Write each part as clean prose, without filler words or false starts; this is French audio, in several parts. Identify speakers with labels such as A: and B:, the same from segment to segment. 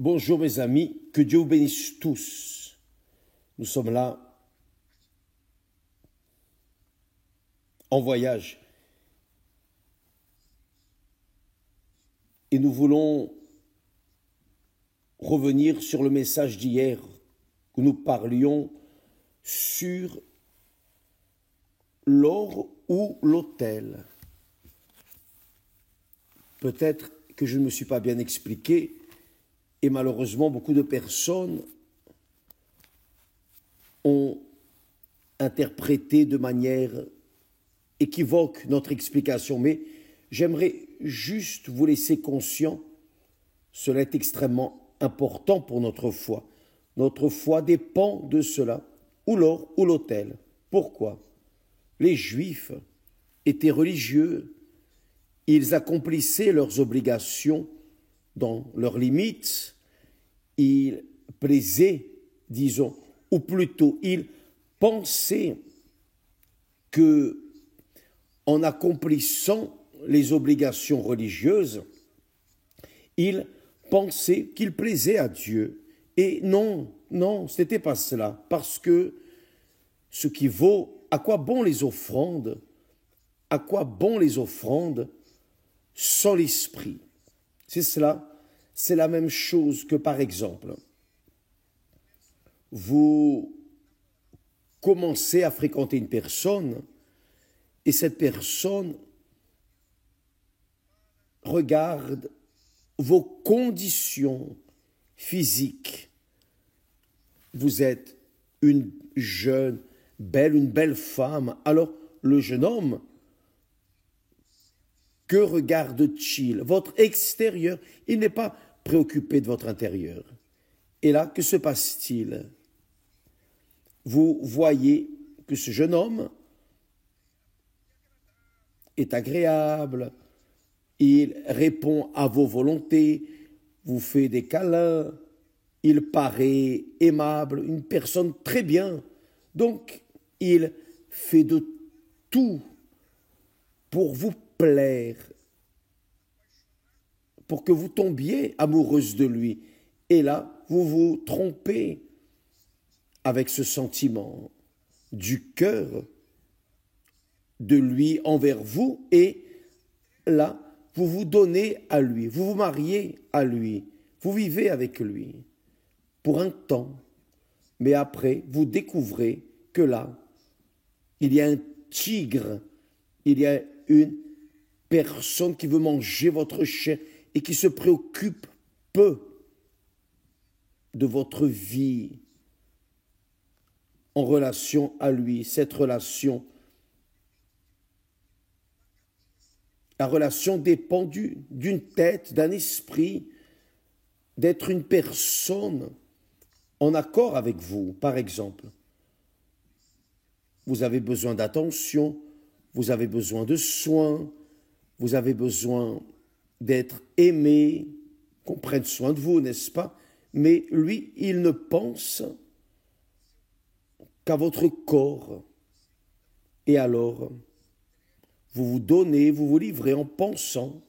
A: Bonjour mes amis, que Dieu vous bénisse tous. Nous sommes là en voyage et nous voulons revenir sur le message d'hier où nous parlions sur l'or ou l'autel. Peut-être que je ne me suis pas bien expliqué et malheureusement beaucoup de personnes ont interprété de manière équivoque notre explication, mais j'aimerais juste vous laisser conscient, cela est extrêmement important pour notre foi. Notre foi dépend de cela, ou l'or ou l'autel. Pourquoi? Les Juifs étaient religieux, ils accomplissaient leurs obligations dans leurs limites, ils plaisaient, disons, ou plutôt ils pensaient que en accomplissant les obligations religieuses, ils pensaient qu'ils plaisaient à Dieu. Et non, ce n'était pas cela, parce que ce qui vaut, à quoi bon les offrandes? À quoi bon les offrandes sans l'esprit? C'est cela, c'est la même chose que par exemple, vous commencez à fréquenter une personne et cette personne regarde vos conditions physiques. Vous êtes une jeune, une belle femme. Alors le jeune homme, que regarde-t-il? Votre extérieur. Il n'est pas préoccupé de votre intérieur. Et là, que se passe-t-il? Vous voyez que ce jeune homme est agréable, il répond à vos volontés, vous fait des câlins, il paraît aimable, une personne très bien. Donc, il fait de tout pour vous plaire, pour que vous tombiez amoureuse de lui. Et là, vous vous trompez avec ce sentiment du cœur de lui envers vous, et là, vous vous donnez à lui, vous vous mariez à lui, vous vivez avec lui pour un temps, mais après, vous découvrez que là, il y a un tigre, il y a une personne qui veut manger votre chair et qui se préoccupe peu de votre vie en relation à lui. Cette relation, la relation dépend d'une tête, d'un esprit, d'être une personne en accord avec vous. Par exemple, vous avez besoin d'attention, vous avez besoin de soins, vous avez besoin d'être aimé, qu'on prenne soin de vous, n'est-ce pas? Mais lui, il ne pense qu'à votre corps. Et alors, vous vous donnez, vous vous livrez en pensant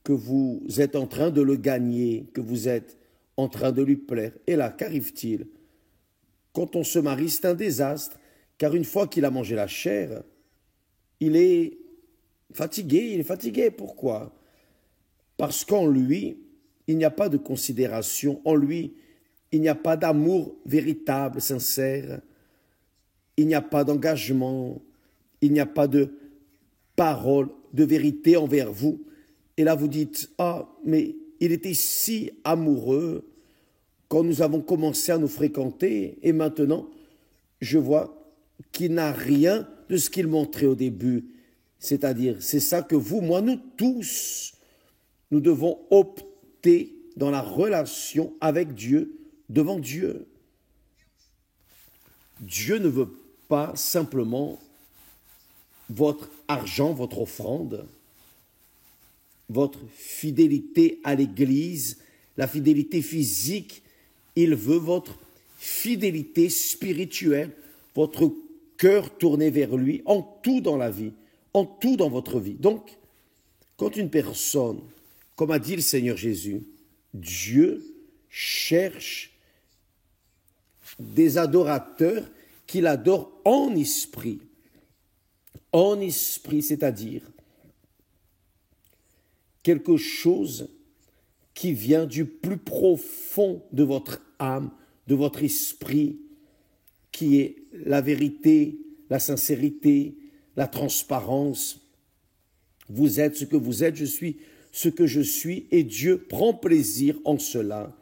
A: que vous êtes en train de le gagner, que vous êtes en train de lui plaire. Et là, qu'arrive-t-il? Quand on se marie, c'est un désastre, car une fois qu'il a mangé la chair, il est fatigué. Pourquoi? Parce qu'en lui, il n'y a pas de considération, en lui, il n'y a pas d'amour véritable, sincère, il n'y a pas d'engagement, il n'y a pas de parole, de vérité envers vous. Et là, vous dites, mais il était si amoureux quand nous avons commencé à nous fréquenter, et maintenant, je vois qu'il n'a rien de ce qu'il montrait au début. C'est-à-dire, c'est ça que vous, moi, nous tous, nous devons opter dans la relation avec Dieu, devant Dieu. Dieu ne veut pas simplement votre argent, votre offrande, votre fidélité à l'Église, la fidélité physique. Il veut votre fidélité spirituelle, votre cœur tourné vers lui, en tout dans la vie, en tout dans votre vie. Donc, quand une personne, comme a dit le Seigneur Jésus, Dieu cherche des adorateurs qui l'adorent en esprit. En esprit, c'est-à-dire quelque chose qui vient du plus profond de votre âme, de votre esprit, qui est la vérité, la sincérité, la transparence. Vous êtes ce que vous êtes, je suis ce que je suis, et Dieu prend plaisir en cela.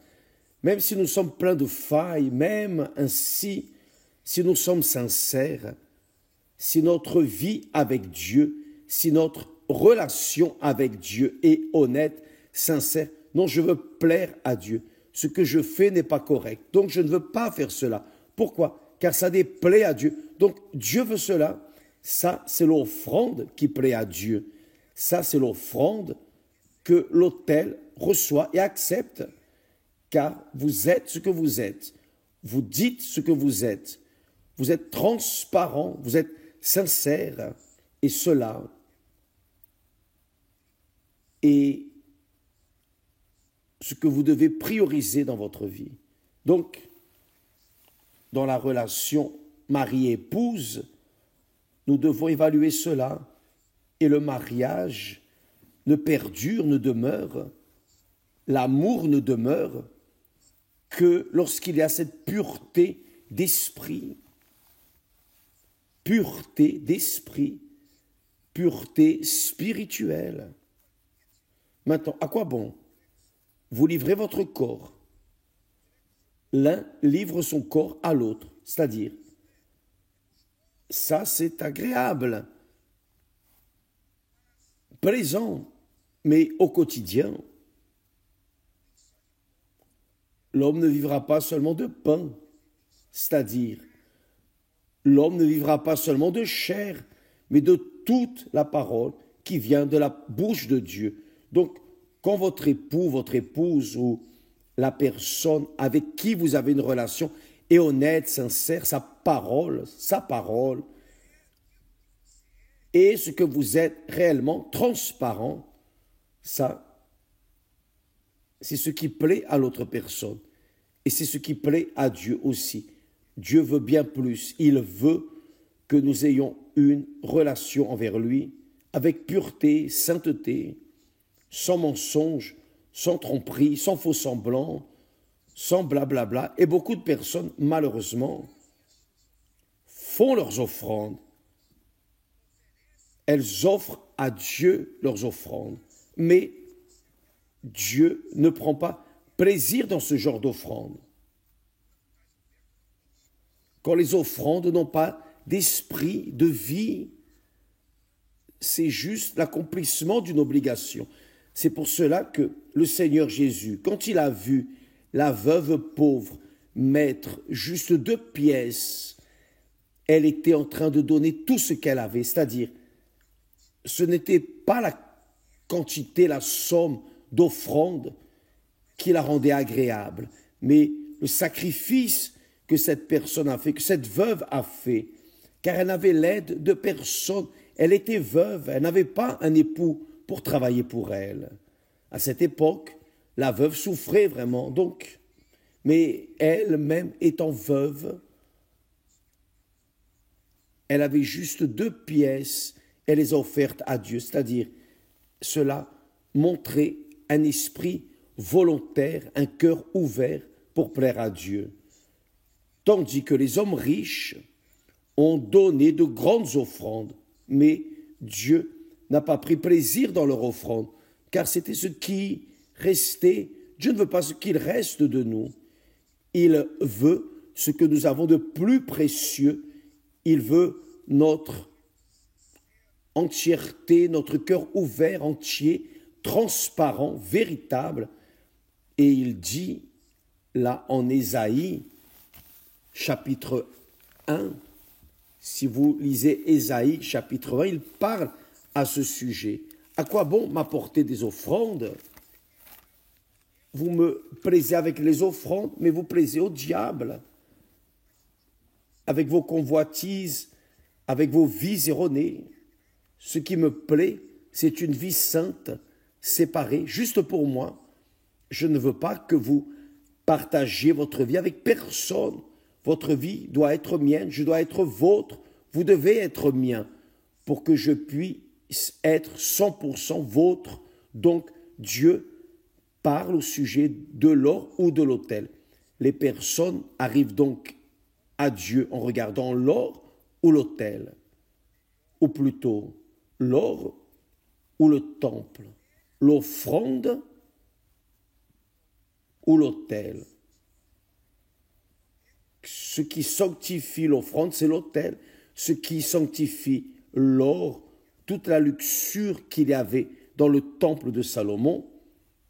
A: Même si nous sommes pleins de failles, même ainsi, si nous sommes sincères, si notre vie avec Dieu, si notre relation avec Dieu est honnête, sincère, non, je veux plaire à Dieu. Ce que je fais n'est pas correct, donc je ne veux pas faire cela. Pourquoi? Car ça déplaît à Dieu. Donc Dieu veut cela. Ça, c'est l'offrande qui plaît à Dieu. Ça, c'est l'offrande que l'autel reçoit et accepte. Car vous êtes ce que vous êtes. Vous dites ce que vous êtes. Vous êtes transparent, vous êtes sincère. Et cela est ce que vous devez prioriser dans votre vie. Donc, dans la relation mari-épouse, nous devons évaluer cela. Et le mariage ne perdure, ne demeure, l'amour ne demeure que lorsqu'il y a cette pureté d'esprit. Pureté d'esprit, pureté spirituelle. Maintenant, à quoi bon? Vous livrez votre corps. L'un livre son corps à l'autre, c'est-à-dire, ça c'est agréable, plaisant, mais au quotidien, l'homme ne vivra pas seulement de pain, c'est-à-dire, l'homme ne vivra pas seulement de chair, mais de toute la parole qui vient de la bouche de Dieu. Donc, quand votre époux, votre épouse ou la personne avec qui vous avez une relation est honnête, sincère, sa parole, et ce que vous êtes réellement transparent, ça, c'est ce qui plaît à l'autre personne. Et c'est ce qui plaît à Dieu aussi. Dieu veut bien plus. Il veut que nous ayons une relation envers lui avec pureté, sainteté, sans mensonge, sans tromperie, sans faux semblant, sans blablabla. Et beaucoup de personnes, malheureusement, font leurs offrandes. Elles offrent à Dieu leurs offrandes. Mais Dieu ne prend pas plaisir dans ce genre d'offrandes. Quand les offrandes n'ont pas d'esprit, de vie, c'est juste l'accomplissement d'une obligation. C'est pour cela que le Seigneur Jésus, quand il a vu la veuve pauvre mettre juste 2 pièces, elle était en train de donner tout ce qu'elle avait, c'est-à-dire, ce n'était pas la quantité, la somme d'offrande qui la rendait agréable, mais le sacrifice que cette personne a fait, que cette veuve a fait, car elle n'avait l'aide de personne. Elle était veuve, elle n'avait pas un époux pour travailler pour elle. À cette époque, la veuve souffrait vraiment, donc, mais elle-même étant veuve, elle avait juste 2 pièces, elle les a offertes à Dieu, c'est-à-dire, cela montrait un esprit volontaire, un cœur ouvert pour plaire à Dieu. Tandis que les hommes riches ont donné de grandes offrandes, mais Dieu n'a pas pris plaisir dans leur offrande, car c'était ce qui restait. Dieu ne veut pas ce qu'il reste de nous. Il veut ce que nous avons de plus précieux. Il veut notre entièreté, notre cœur ouvert, entier, transparent, véritable. Et il dit, là en Ésaïe, chapitre 1, si vous lisez Ésaïe, chapitre 1, il parle à ce sujet. À quoi bon m'apporter des offrandes? Vous me plaisez avec les offrandes, mais vous plaisez au diable. Avec vos convoitises, avec vos vies erronées. Ce qui me plaît, c'est une vie sainte, séparée, juste pour moi. je ne veux pas que vous partagiez votre vie avec personne. Votre vie doit être mienne, je dois être vôtre, vous devez être mien pour que je puisse être 100% vôtre. Donc Dieu parle au sujet de l'or ou de l'autel. Les personnes arrivent donc à Dieu en regardant l'or ou l'autel, ou plutôt l'or ou le temple, l'offrande ou l'autel. Ce qui sanctifie l'offrande, c'est l'autel. Ce qui sanctifie l'or, toute la luxure qu'il y avait dans le temple de Salomon,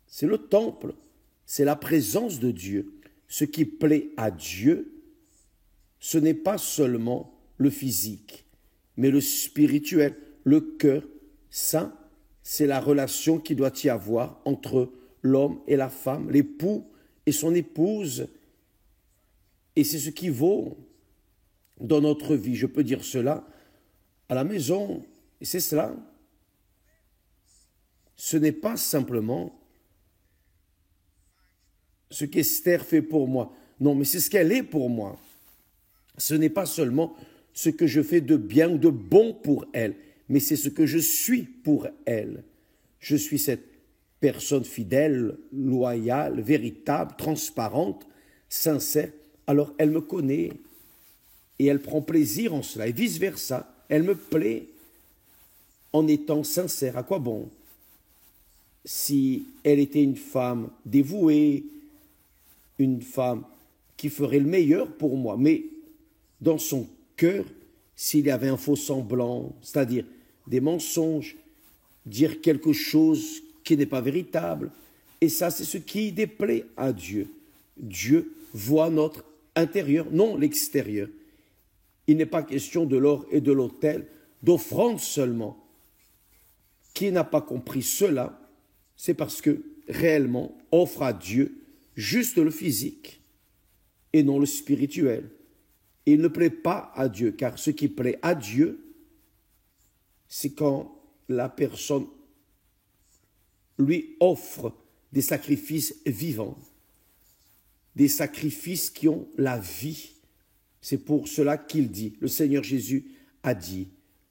A: c'est le temple, c'est la présence de Dieu. Ce qui plaît à Dieu, ce n'est pas seulement le physique, mais le spirituel, le cœur. Ça, c'est la relation qu'il doit y avoir entre l'homme et la femme, l'époux et son épouse. Et c'est ce qui vaut dans notre vie. Je peux dire cela à la maison, et c'est cela. Ce n'est pas simplement ce qu'Esther fait pour moi. Non, mais c'est ce qu'elle est pour moi. Ce n'est pas seulement ce que je fais de bien ou de bon pour elle, mais c'est ce que je suis pour elle. Je suis cette personne fidèle, loyale, véritable, transparente, sincère. Alors elle me connaît et elle prend plaisir en cela, et vice-versa. Elle me plaît en étant sincère. À quoi bon? Si elle était une femme dévouée, une femme qui ferait le meilleur pour moi, mais dans son cœur, s'il y avait un faux semblant, c'est-à-dire des mensonges, dire quelque chose qui n'est pas véritable, et ça c'est ce qui déplaît à Dieu. Dieu voit notre intérieur, non l'extérieur. Il n'est pas question de l'or et de l'autel, d'offrande seulement. Qui n'a pas compris cela, c'est parce que réellement offre à Dieu juste le physique et non le spirituel. Et il ne plaît pas à Dieu, car ce qui plaît à Dieu, c'est quand la personne lui offre des sacrifices vivants, des sacrifices qui ont la vie. C'est pour cela qu'il dit, le Seigneur Jésus a dit,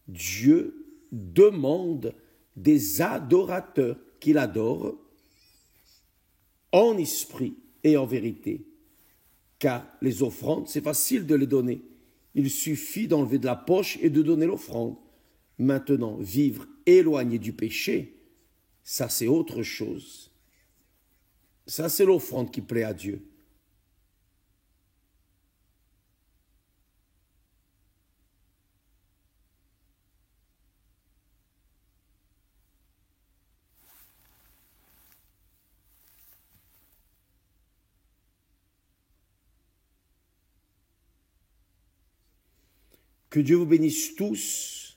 A: Dieu demande des adorateurs qu'il adore en esprit et en vérité. Car les offrandes, c'est facile de les donner. Il suffit d'enlever de la poche et de donner l'offrande. Maintenant, vivre éloigné du péché, ça c'est autre chose. Ça c'est l'offrande qui plaît à Dieu. Que Dieu vous bénisse tous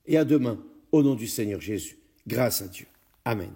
A: et à demain au nom du Seigneur Jésus. Grâce à Dieu. Amen.